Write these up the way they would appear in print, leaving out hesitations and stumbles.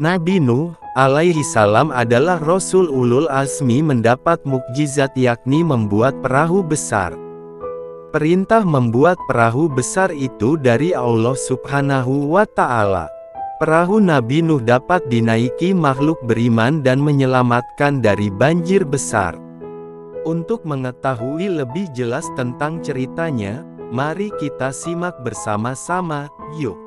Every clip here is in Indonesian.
Nabi Nuh alaihi salam adalah Rasul ulul azmi mendapat mukjizat yakni membuat perahu besar. Perintah membuat perahu besar itu dari Allah subhanahu wa ta'ala. Perahu Nabi Nuh dapat dinaiki makhluk beriman dan menyelamatkan dari banjir besar. Untuk mengetahui lebih jelas tentang ceritanya, mari kita simak bersama-sama, yuk.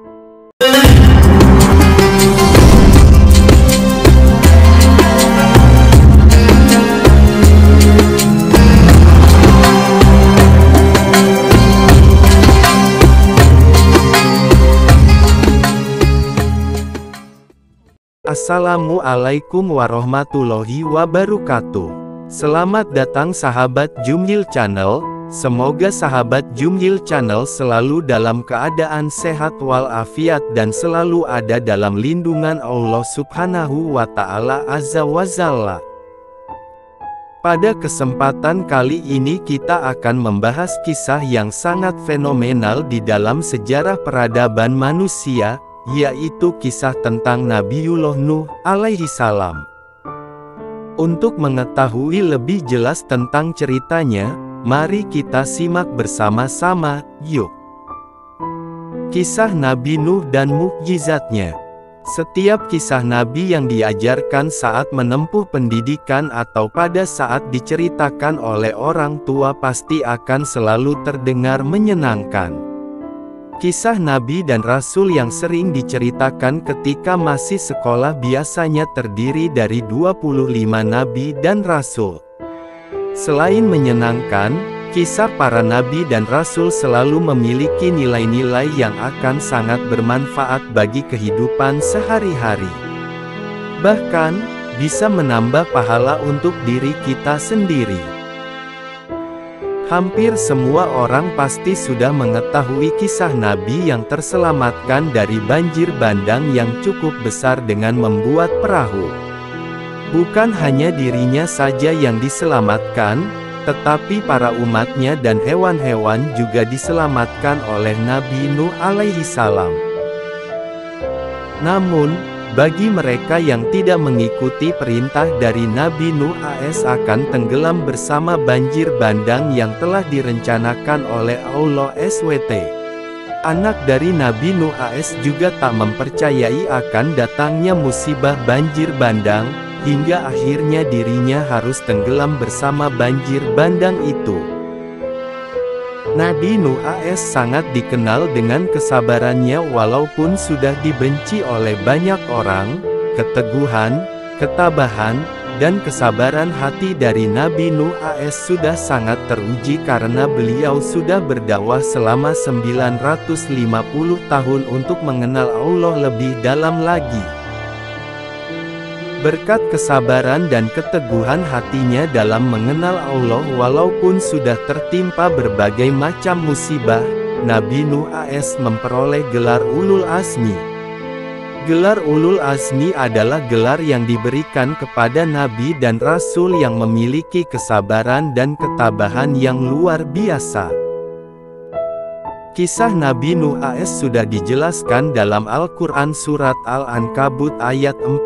Assalamualaikum warahmatullahi wabarakatuh. Selamat datang sahabat Jumhil Channel. Semoga sahabat Jumhil Channel selalu dalam keadaan sehat walafiat dan selalu ada dalam lindungan Allah subhanahu wa ta'ala azza wa jalla. Pada kesempatan kali ini kita akan membahas kisah yang sangat fenomenal di dalam sejarah peradaban manusia, yaitu kisah tentang Nabiullah Nuh alaihi salam. Untuk mengetahui lebih jelas tentang ceritanya, mari kita simak bersama-sama, yuk. Kisah Nabi Nuh dan mukjizatnya. Setiap kisah Nabi yang diajarkan saat menempuh pendidikan atau pada saat diceritakan oleh orang tua pasti akan selalu terdengar menyenangkan. Kisah Nabi dan Rasul yang sering diceritakan ketika masih sekolah biasanya terdiri dari 25 Nabi dan Rasul. Selain menyenangkan, kisah para Nabi dan Rasul selalu memiliki nilai-nilai yang akan sangat bermanfaat bagi kehidupan sehari-hari. Bahkan, bisa menambah pahala untuk diri kita sendiri. Hampir semua orang pasti sudah mengetahui kisah Nabi yang terselamatkan dari banjir bandang yang cukup besar dengan membuat perahu. Bukan hanya dirinya saja yang diselamatkan, tetapi para umatnya dan hewan-hewan juga diselamatkan oleh Nabi Nuh alaihi salam. Namun, bagi mereka yang tidak mengikuti perintah dari Nabi Nuh AS akan tenggelam bersama banjir bandang yang telah direncanakan oleh Allah SWT. Anak dari Nabi Nuh AS juga tak mempercayai akan datangnya musibah banjir bandang, hingga akhirnya dirinya harus tenggelam bersama banjir bandang itu. Nabi Nuh AS sangat dikenal dengan kesabarannya walaupun sudah dibenci oleh banyak orang. Keteguhan, ketabahan, dan kesabaran hati dari Nabi Nuh AS sudah sangat teruji karena beliau sudah berdakwah selama 950 tahun untuk mengenal Allah lebih dalam lagi. Berkat kesabaran dan keteguhan hatinya dalam mengenal Allah walaupun sudah tertimpa berbagai macam musibah, Nabi Nuh AS memperoleh gelar Ulul Azmi. Gelar Ulul Azmi adalah gelar yang diberikan kepada Nabi dan Rasul yang memiliki kesabaran dan ketabahan yang luar biasa. Kisah Nabi Nuh AS sudah dijelaskan dalam Al-Quran Surat Al-Ankabut ayat 14.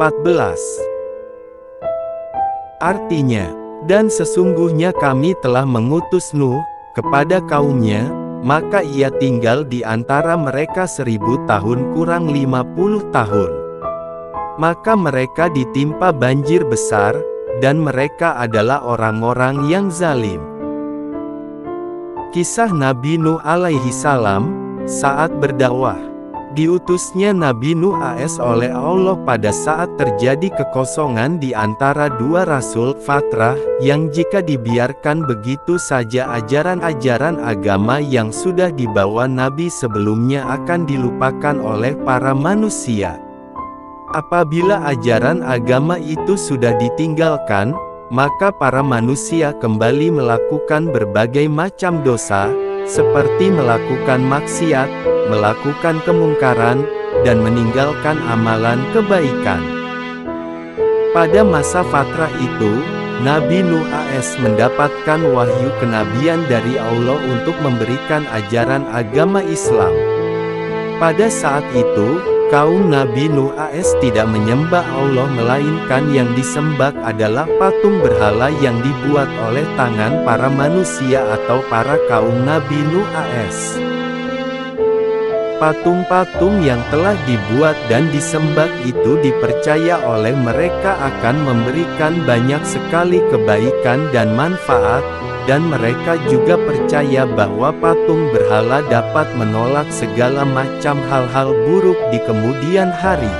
Artinya, dan sesungguhnya kami telah mengutus Nuh kepada kaumnya, maka ia tinggal di antara mereka 1000 tahun kurang 50 tahun. Maka mereka ditimpa banjir besar, dan mereka adalah orang-orang yang zalim. Kisah Nabi Nuh alaihi salam, saat berdakwah. Diutusnya Nabi Nuh AS oleh Allah pada saat terjadi kekosongan di antara dua rasul fatrah, yang jika dibiarkan begitu saja ajaran-ajaran agama yang sudah dibawa Nabi sebelumnya akan dilupakan oleh para manusia. Apabila ajaran agama itu sudah ditinggalkan, maka para manusia kembali melakukan berbagai macam dosa, seperti melakukan maksiat, melakukan kemungkaran, dan meninggalkan amalan kebaikan. Pada masa fatrah itu, Nabi Nuh AS mendapatkan wahyu kenabian dari Allah untuk memberikan ajaran agama Islam. Pada saat itu, Kaum Nabi Nuh AS tidak menyembah Allah, melainkan yang disembah adalah patung berhala yang dibuat oleh tangan para manusia atau para kaum Nabi Nuh AS. Patung-patung yang telah dibuat dan disembah itu dipercaya oleh mereka akan memberikan banyak sekali kebaikan dan manfaat, dan mereka juga percaya bahwa patung berhala dapat menolak segala macam hal-hal buruk di kemudian hari.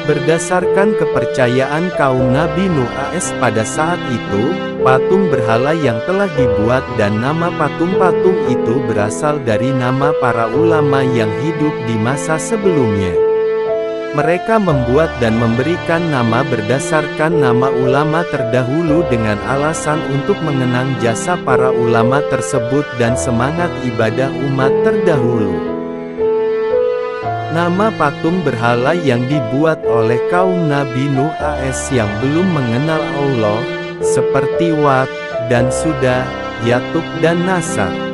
Berdasarkan kepercayaan kaum Nabi Nuh AS pada saat itu, patung berhala yang telah dibuat dan nama patung-patung itu berasal dari nama para ulama yang hidup di masa sebelumnya. Mereka membuat dan memberikan nama berdasarkan nama ulama terdahulu dengan alasan untuk mengenang jasa para ulama tersebut dan semangat ibadah umat terdahulu. Nama patung berhala yang dibuat oleh kaum Nabi Nuh AS yang belum mengenal Allah, seperti Wat, dan Suda, Yatuk dan Nasar.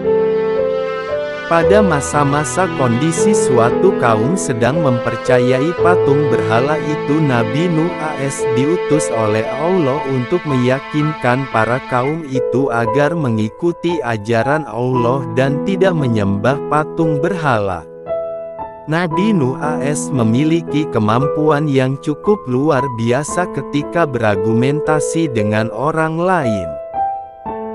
Pada masa-masa kondisi suatu kaum sedang mempercayai patung berhala itu, Nabi Nuh AS diutus oleh Allah untuk meyakinkan para kaum itu agar mengikuti ajaran Allah dan tidak menyembah patung berhala. Nabi Nuh AS memiliki kemampuan yang cukup luar biasa ketika berargumentasi dengan orang lain.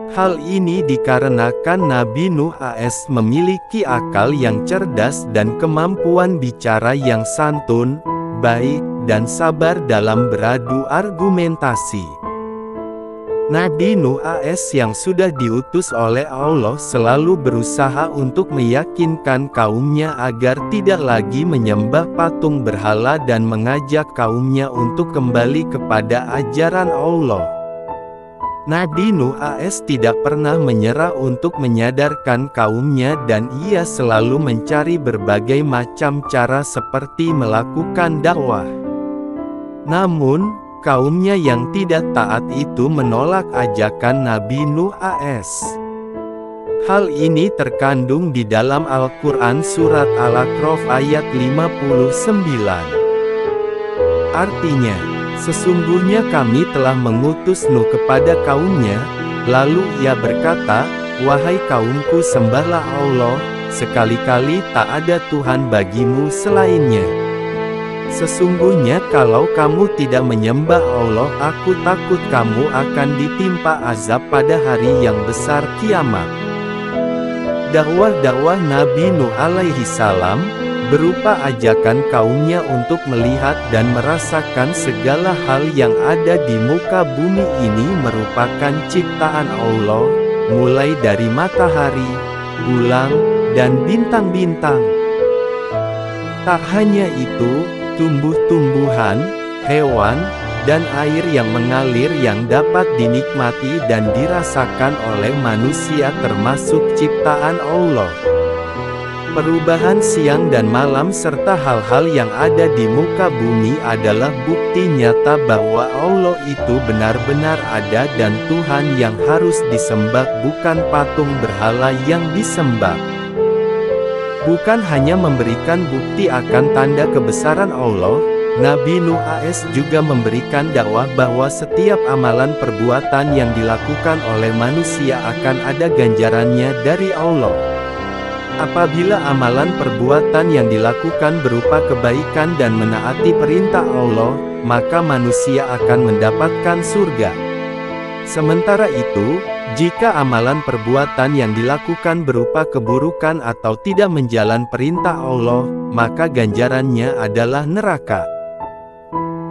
Hal ini dikarenakan Nabi Nuh AS memiliki akal yang cerdas dan kemampuan bicara yang santun, baik, dan sabar dalam beradu argumentasi. Nabi Nuh AS yang sudah diutus oleh Allah selalu berusaha untuk meyakinkan kaumnya agar tidak lagi menyembah patung berhala dan mengajak kaumnya untuk kembali kepada ajaran Allah. Nabi Nuh AS tidak pernah menyerah untuk menyadarkan kaumnya dan ia selalu mencari berbagai macam cara seperti melakukan dakwah. Namun, kaumnya yang tidak taat itu menolak ajakan Nabi Nuh AS. Hal ini terkandung di dalam Al-Quran Surat Al-A'raf ayat 59. Artinya, sesungguhnya kami telah mengutus Nuh kepada kaumnya, lalu ia berkata, "Wahai kaumku, sembahlah Allah, sekali-kali tak ada Tuhan bagimu selainnya. Sesungguhnya kalau kamu tidak menyembah Allah, aku takut kamu akan ditimpa azab pada hari yang besar kiamat." Dakwah-dakwah Nabi Nuh alaihi salam berupa ajakan kaumnya untuk melihat dan merasakan segala hal yang ada di muka bumi ini merupakan ciptaan Allah, mulai dari matahari, bulan, dan bintang-bintang. Tak hanya itu, tumbuh-tumbuhan, hewan, dan air yang mengalir yang dapat dinikmati dan dirasakan oleh manusia termasuk ciptaan Allah. Perubahan siang dan malam serta hal-hal yang ada di muka bumi adalah bukti nyata bahwa Allah itu benar-benar ada dan Tuhan yang harus disembah, bukan patung berhala yang disembah. Bukan hanya memberikan bukti akan tanda kebesaran Allah, Nabi Nuh AS juga memberikan dakwah bahwa setiap amalan perbuatan yang dilakukan oleh manusia akan ada ganjarannya dari Allah. Apabila amalan perbuatan yang dilakukan berupa kebaikan dan menaati perintah Allah, maka manusia akan mendapatkan surga. Sementara itu, jika amalan perbuatan yang dilakukan berupa keburukan atau tidak menjalan perintah Allah, maka ganjarannya adalah neraka.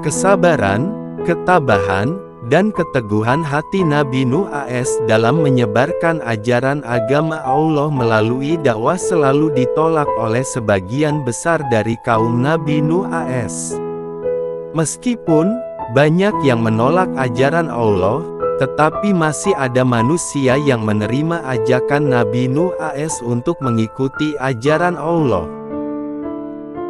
Kesabaran, ketabahan, dan keteguhan hati Nabi Nuh AS dalam menyebarkan ajaran agama Allah melalui dakwah selalu ditolak oleh sebagian besar dari kaum Nabi Nuh AS. Meskipun banyak yang menolak ajaran Allah, tetapi masih ada manusia yang menerima ajakan Nabi Nuh AS untuk mengikuti ajaran Allah.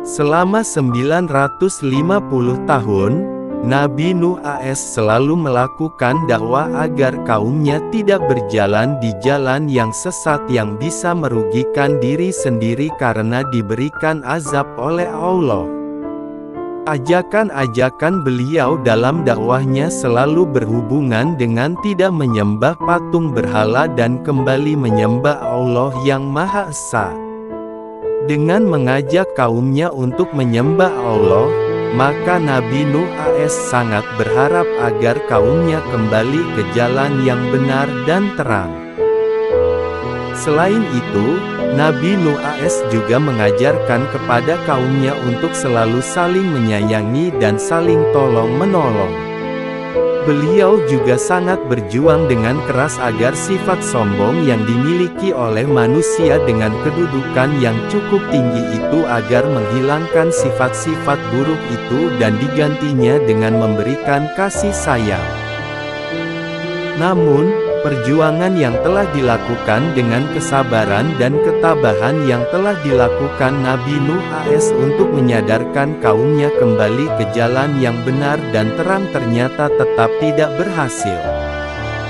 Selama 950 tahun, Nabi Nuh AS selalu melakukan dakwah agar kaumnya tidak berjalan di jalan yang sesat yang bisa merugikan diri sendiri karena diberikan azab oleh Allah. Ajakan-ajakan beliau dalam dakwahnya selalu berhubungan dengan tidak menyembah patung berhala dan kembali menyembah Allah yang Maha Esa. Dengan mengajak kaumnya untuk menyembah Allah, maka Nabi Nuh AS sangat berharap agar kaumnya kembali ke jalan yang benar dan terang. Selain itu, Nabi Nuh AS juga mengajarkan kepada kaumnya untuk selalu saling menyayangi dan saling tolong-menolong. Beliau juga sangat berjuang dengan keras agar sifat sombong yang dimiliki oleh manusia dengan kedudukan yang cukup tinggi itu agar menghilangkan sifat-sifat buruk itu dan digantinya dengan memberikan kasih sayang. Namun, perjuangan yang telah dilakukan dengan kesabaran dan ketabahan yang telah dilakukan Nabi Nuh AS untuk menyadarkan kaumnya kembali ke jalan yang benar dan terang ternyata tetap tidak berhasil.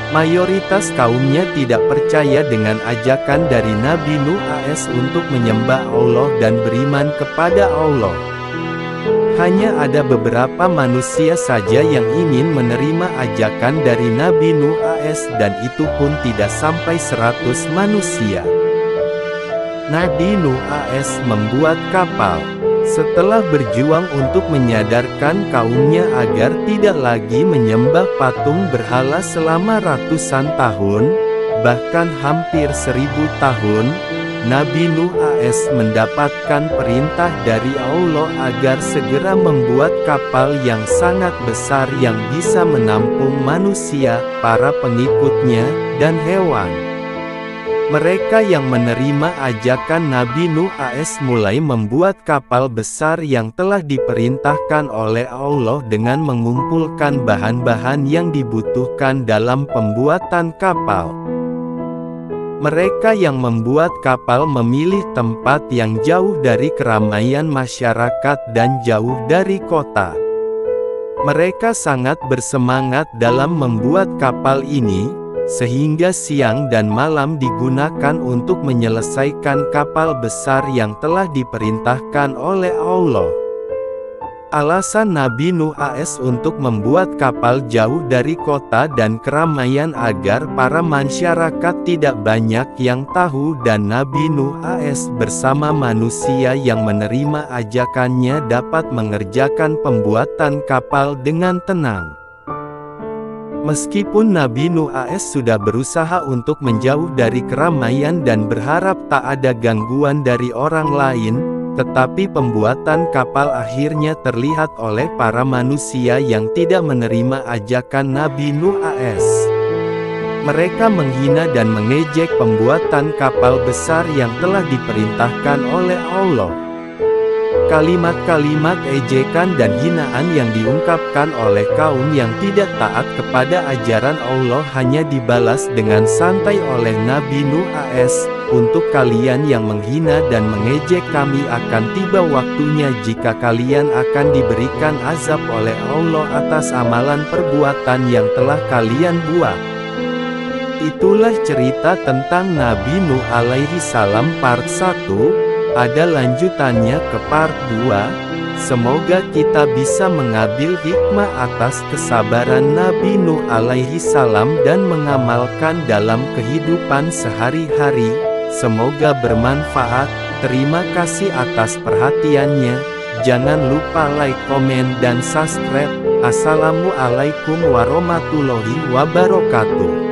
Mayoritas kaumnya tidak percaya dengan ajakan dari Nabi Nuh AS untuk menyembah Allah dan beriman kepada Allah. Hanya ada beberapa manusia saja yang ingin menerima ajakan dari Nabi Nuh AS dan itu pun tidak sampai 100 manusia. Nabi Nuh AS membuat kapal. Setelah berjuang untuk menyadarkan kaumnya agar tidak lagi menyembah patung berhala selama ratusan tahun, bahkan hampir 1000 tahun, Nabi Nuh AS mendapatkan perintah dari Allah agar segera membuat kapal yang sangat besar yang bisa menampung manusia, para pengikutnya, dan hewan. Mereka yang menerima ajakan Nabi Nuh AS mulai membuat kapal besar yang telah diperintahkan oleh Allah dengan mengumpulkan bahan-bahan yang dibutuhkan dalam pembuatan kapal. Mereka yang membuat kapal memilih tempat yang jauh dari keramaian masyarakat dan jauh dari kota. Mereka sangat bersemangat dalam membuat kapal ini, sehingga siang dan malam digunakan untuk menyelesaikan kapal besar yang telah diperintahkan oleh Allah. Alasan Nabi Nuh AS untuk membuat kapal jauh dari kota dan keramaian agar para masyarakat tidak banyak yang tahu dan Nabi Nuh AS bersama manusia yang menerima ajakannya dapat mengerjakan pembuatan kapal dengan tenang. Meskipun Nabi Nuh AS sudah berusaha untuk menjauh dari keramaian dan berharap tak ada gangguan dari orang lain, tetapi pembuatan kapal akhirnya terlihat oleh para manusia yang tidak menerima ajakan Nabi Nuh AS. Mereka menghina dan mengejek pembuatan kapal besar yang telah diperintahkan oleh Allah. Kalimat-kalimat ejekan dan hinaan yang diungkapkan oleh kaum yang tidak taat kepada ajaran Allah hanya dibalas dengan santai oleh Nabi Nuh AS. Untuk kalian yang menghina dan mengejek kami akan tiba waktunya jika kalian akan diberikan azab oleh Allah atas amalan perbuatan yang telah kalian buat. Itulah cerita tentang Nabi Nuh alaihi salam part 1. Ada lanjutannya ke part 2. Semoga kita bisa mengambil hikmah atas kesabaran Nabi Nuh alaihi salam dan mengamalkan dalam kehidupan sehari-hari. Semoga bermanfaat. Terima kasih atas perhatiannya. Jangan lupa like, komen, dan subscribe. Assalamualaikum warahmatullahi wabarakatuh.